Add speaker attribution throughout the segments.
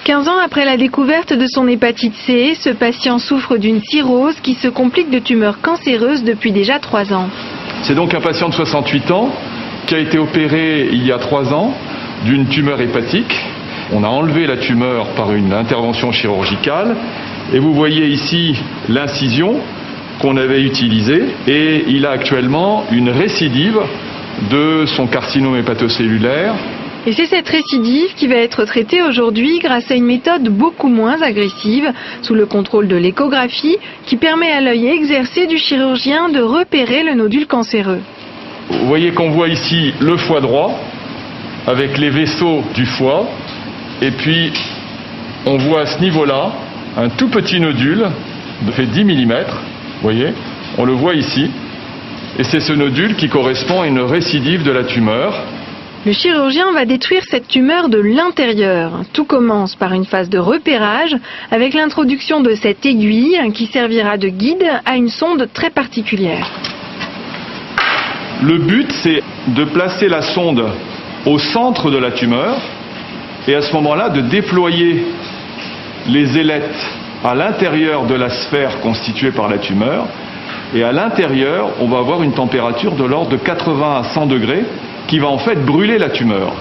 Speaker 1: 15 ans après la découverte de son hépatite C, ce patient souffre d'une cirrhose qui se complique de tumeurs cancéreuses depuis déjà 3 ans.
Speaker 2: C'est donc un patient de 68 ans qui a été opéré il y a 3 ans d'une tumeur hépatique. On a enlevé la tumeur par une intervention chirurgicale et vous voyez ici l'incision qu'on avait utilisée et il a actuellement une récidive de son carcinome hépatocellulaire.
Speaker 1: Et c'est cette récidive qui va être traitée aujourd'hui grâce à une méthode beaucoup moins agressive, sous le contrôle de l'échographie, qui permet à l'œil exercé du chirurgien de repérer le nodule cancéreux.
Speaker 2: Vous voyez qu'on voit ici le foie droit, avec les vaisseaux du foie, et puis on voit à ce niveau-là un tout petit nodule de fait 10 mm, vous voyez, on le voit ici, et c'est ce nodule qui correspond à une récidive de la tumeur.
Speaker 1: Le chirurgien va détruire cette tumeur de l'intérieur. Tout commence par une phase de repérage avec l'introduction de cette aiguille qui servira de guide à une sonde très particulière.
Speaker 2: Le but, c'est de placer la sonde au centre de la tumeur et à ce moment-là de déployer les ailettes à l'intérieur de la sphère constituée par la tumeur. Et à l'intérieur, on va avoir une température de l'ordre de 80 à 100 degrés qui va en fait brûler la tumeur.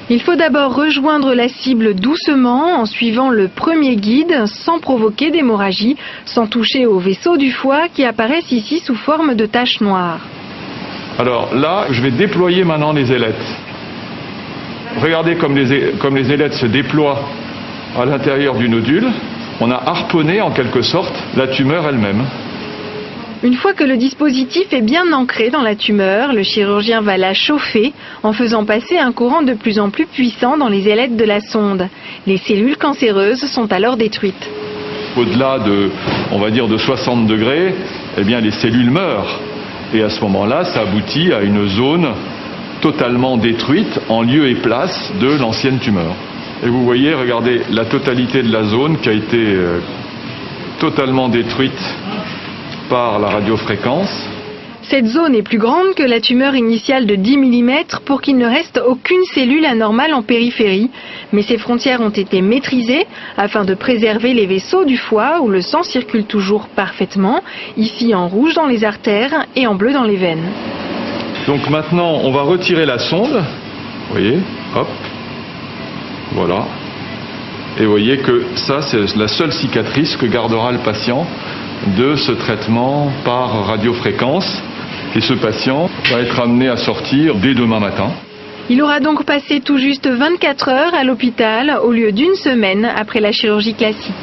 Speaker 1: Il faut d'abord rejoindre la cible doucement en suivant le premier guide sans provoquer d'hémorragie, sans toucher aux vaisseaux du foie qui apparaissent ici sous forme de taches noires.
Speaker 2: Alors là, je vais déployer maintenant les ailettes. Regardez comme les ailettes se déploient à l'intérieur du nodule. On a harponné en quelque sorte la tumeur elle-même.
Speaker 1: Une fois que le dispositif est bien ancré dans la tumeur, le chirurgien va la chauffer en faisant passer un courant de plus en plus puissant dans les ailettes de la sonde. Les cellules cancéreuses sont alors détruites.
Speaker 2: Au-delà de, on va dire, de 60 degrés, eh bien les cellules meurent. Et à ce moment-là, ça aboutit à une zone totalement détruite en lieu et place de l'ancienne tumeur. Et vous voyez, regardez, la totalité de la zone qui a été totalement détruite par la radiofréquence.
Speaker 1: Cette zone est plus grande que la tumeur initiale de 10 mm pour qu'il ne reste aucune cellule anormale en périphérie. Mais ces frontières ont été maîtrisées afin de préserver les vaisseaux du foie où le sang circule toujours parfaitement, ici en rouge dans les artères et en bleu dans les veines.
Speaker 2: Donc maintenant, on va retirer la sonde. Vous voyez, hop, voilà. Et vous voyez que ça, c'est la seule cicatrice que gardera le patient de ce traitement par radiofréquence. Et ce patient va être amené à sortir dès demain matin.
Speaker 1: Il aura donc passé tout juste 24 heures à l'hôpital au lieu d'1 semaine après la chirurgie classique.